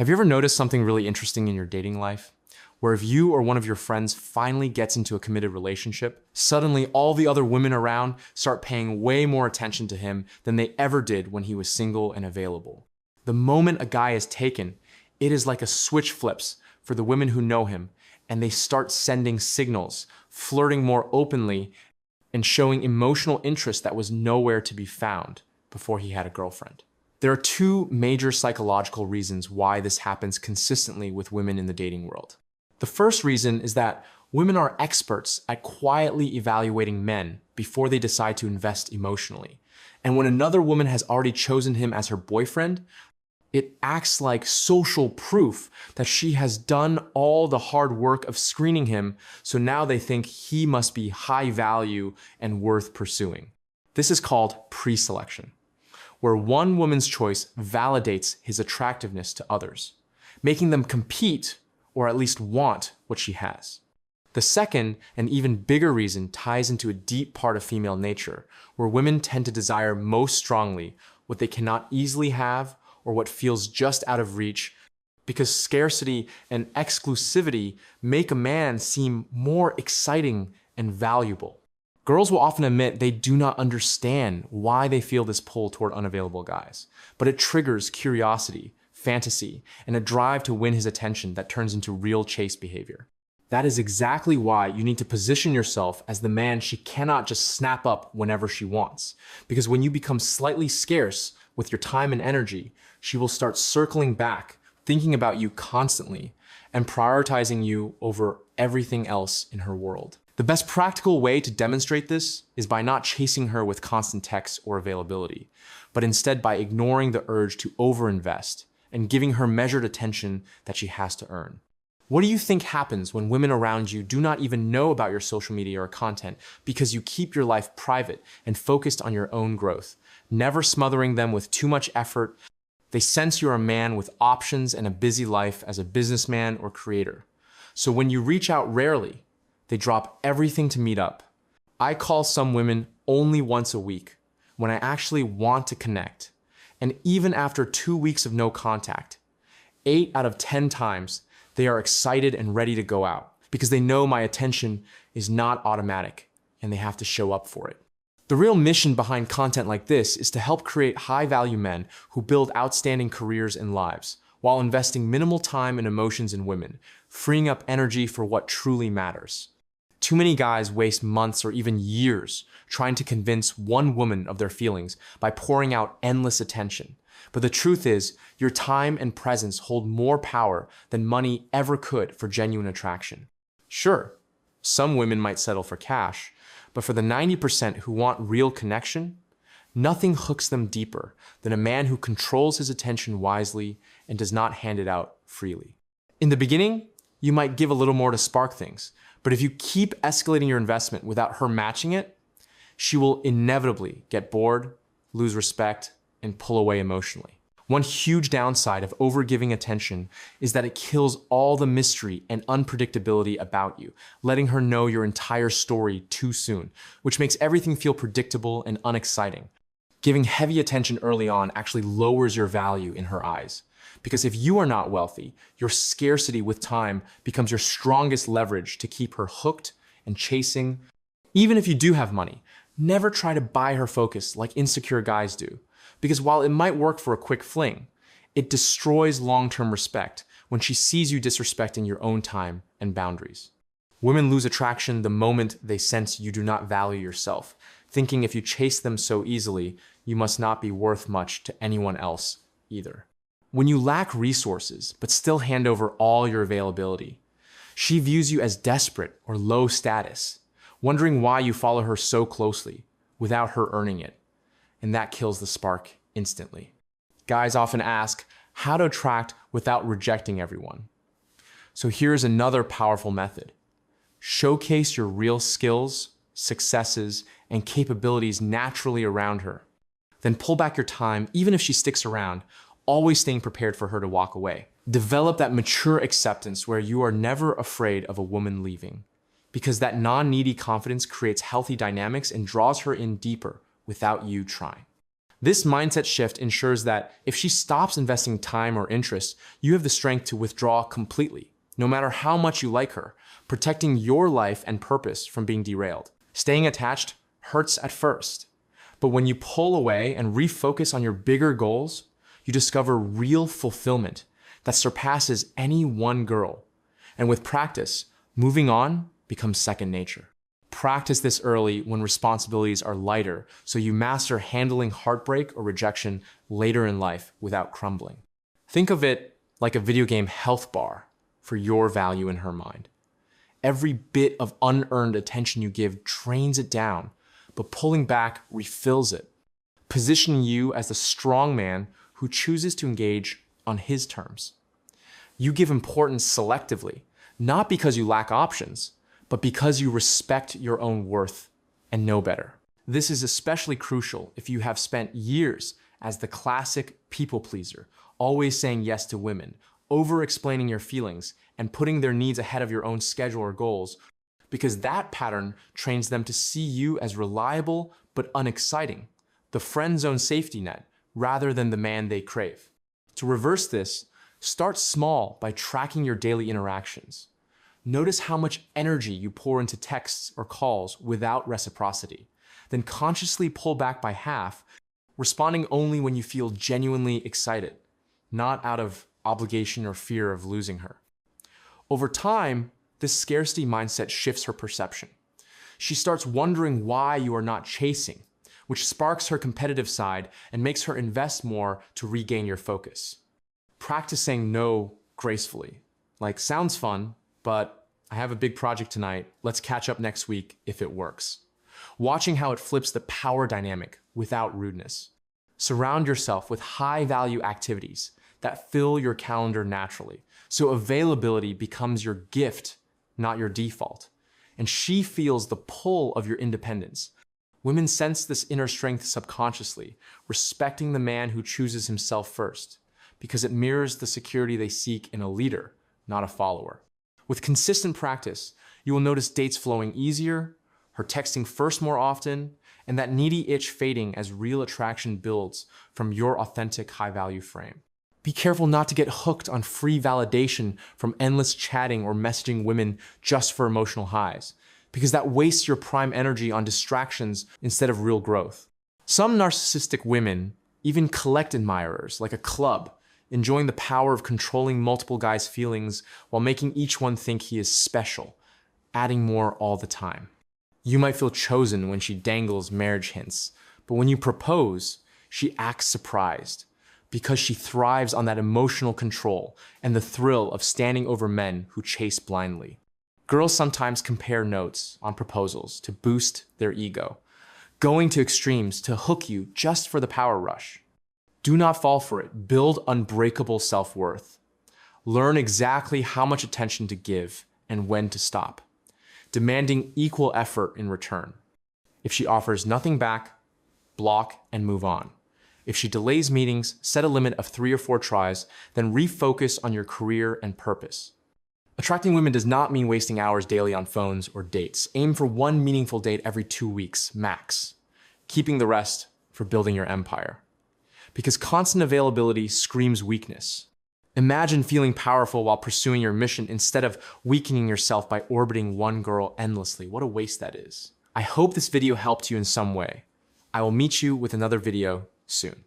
Have you ever noticed something really interesting in your dating life? Where if you or one of your friends finally gets into a committed relationship, suddenly all the other women around start paying way more attention to him than they ever did when he was single and available. The moment a guy is taken, it is like a switch flips for the women who know him, and they start sending signals, flirting more openly, and showing emotional interest that was nowhere to be found before he had a girlfriend. There are two major psychological reasons why this happens consistently with women in the dating world. The first reason is that women are experts at quietly evaluating men before they decide to invest emotionally. And when another woman has already chosen him as her boyfriend, it acts like social proof that she has done all the hard work of screening him, so now they think he must be high value and worth pursuing. This is called preselection, where one woman's choice validates his attractiveness to others, making them compete or at least want what she has. The second and even bigger reason ties into a deep part of female nature, where women tend to desire most strongly what they cannot easily have or what feels just out of reach, because scarcity and exclusivity make a man seem more exciting and valuable. Girls will often admit they do not understand why they feel this pull toward unavailable guys, but it triggers curiosity, fantasy, and a drive to win his attention that turns into real chase behavior. That is exactly why you need to position yourself as the man she cannot just snap up whenever she wants. Because when you become slightly scarce with your time and energy, she will start circling back, thinking about you constantly, and prioritizing you over everything else in her world. The best practical way to demonstrate this is by not chasing her with constant texts or availability, but instead by ignoring the urge to overinvest and giving her measured attention that she has to earn. What do you think happens when women around you do not even know about your social media or content because you keep your life private and focused on your own growth, never smothering them with too much effort? They sense you're a man with options and a busy life as a businessman or creator. So when you reach out rarely, they drop everything to meet up. I call some women only once a week when I actually want to connect. And even after 2 weeks of no contact, 8 out of 10 times, they are excited and ready to go out because they know my attention is not automatic and they have to show up for it. The real mission behind content like this is to help create high-value men who build outstanding careers and lives while investing minimal time and emotions in women, freeing up energy for what truly matters. Too many guys waste months or even years trying to convince one woman of their feelings by pouring out endless attention. But the truth is, your time and presence hold more power than money ever could for genuine attraction. Sure, some women might settle for cash, but for the 90% who want real connection, nothing hooks them deeper than a man who controls his attention wisely and does not hand it out freely. In the beginning, you might give a little more to spark things, but if you keep escalating your investment without her matching it, she will inevitably get bored, lose respect, and pull away emotionally. One huge downside of overgiving attention is that it kills all the mystery and unpredictability about you, letting her know your entire story too soon, which makes everything feel predictable and unexciting. Giving heavy attention early on actually lowers your value in her eyes. Because if you are not wealthy, your scarcity with time becomes your strongest leverage to keep her hooked and chasing. Even if you do have money, never try to buy her focus like insecure guys do. Because while it might work for a quick fling, it destroys long-term respect when she sees you disrespecting your own time and boundaries. Women lose attraction the moment they sense you do not value yourself, thinking if you chase them so easily, you must not be worth much to anyone else either. When you lack resources, but still hand over all your availability, she views you as desperate or low status, wondering why you follow her so closely without her earning it. And that kills the spark instantly. Guys often ask how to attract without rejecting everyone. So here's another powerful method. Showcase your real skills, successes, and capabilities naturally around her. Then pull back your time, even if she sticks around, always staying prepared for her to walk away. Develop that mature acceptance where you are never afraid of a woman leaving, because that non-needy confidence creates healthy dynamics and draws her in deeper without you trying. This mindset shift ensures that if she stops investing time or interest, you have the strength to withdraw completely, no matter how much you like her, protecting your life and purpose from being derailed. Staying attached hurts at first, but when you pull away and refocus on your bigger goals, you discover real fulfillment that surpasses any one girl. And with practice, moving on becomes second nature. Practice this early when responsibilities are lighter, so you master handling heartbreak or rejection later in life without crumbling. Think of it like a video game health bar for your value in her mind. Every bit of unearned attention you give drains it down, but pulling back refills it, positioning you as the strong man who chooses to engage on his terms. You give importance selectively, not because you lack options, but because you respect your own worth and know better. This is especially crucial if you have spent years as the classic people pleaser, always saying yes to women, over-explaining your feelings, and putting their needs ahead of your own schedule or goals, because that pattern trains them to see you as reliable but unexciting, the friend zone safety net, rather than the man they crave. To reverse this, start small by tracking your daily interactions. Notice how much energy you pour into texts or calls without reciprocity. Then consciously pull back by half, responding only when you feel genuinely excited, not out of obligation or fear of losing her. Over time, this scarcity mindset shifts her perception. She starts wondering why you are not chasing, which sparks her competitive side and makes her invest more to regain your focus. Practice saying no gracefully. Like, sounds fun, but I have a big project tonight. Let's catch up next week if it works. Watching how it flips the power dynamic without rudeness. Surround yourself with high-value activities that fill your calendar naturally, so availability becomes your gift, not your default. And she feels the pull of your independence. Women sense this inner strength subconsciously, respecting the man who chooses himself first, because it mirrors the security they seek in a leader, not a follower. With consistent practice, you will notice dates flowing easier, her texting first more often, and that needy itch fading as real attraction builds from your authentic high-value frame. Be careful not to get hooked on free validation from endless chatting or messaging women just for emotional highs, because that wastes your prime energy on distractions instead of real growth. Some narcissistic women even collect admirers like a club, enjoying the power of controlling multiple guys' feelings while making each one think he is special, adding more all the time. You might feel chosen when she dangles marriage hints, but when you propose, she acts surprised because she thrives on that emotional control and the thrill of standing over men who chase blindly. Girls sometimes compare notes on proposals to boost their ego, going to extremes to hook you just for the power rush. Do not fall for it. Build unbreakable self-worth. Learn exactly how much attention to give and when to stop, demanding equal effort in return. If she offers nothing back, block and move on. If she delays meetings, set a limit of 3 or 4 tries, then refocus on your career and purpose. Attracting women does not mean wasting hours daily on phones or dates. Aim for 1 meaningful date every 2 weeks, max, keeping the rest for building your empire. Because constant availability screams weakness. Imagine feeling powerful while pursuing your mission instead of weakening yourself by orbiting one girl endlessly. What a waste that is. I hope this video helped you in some way. I will meet you with another video soon.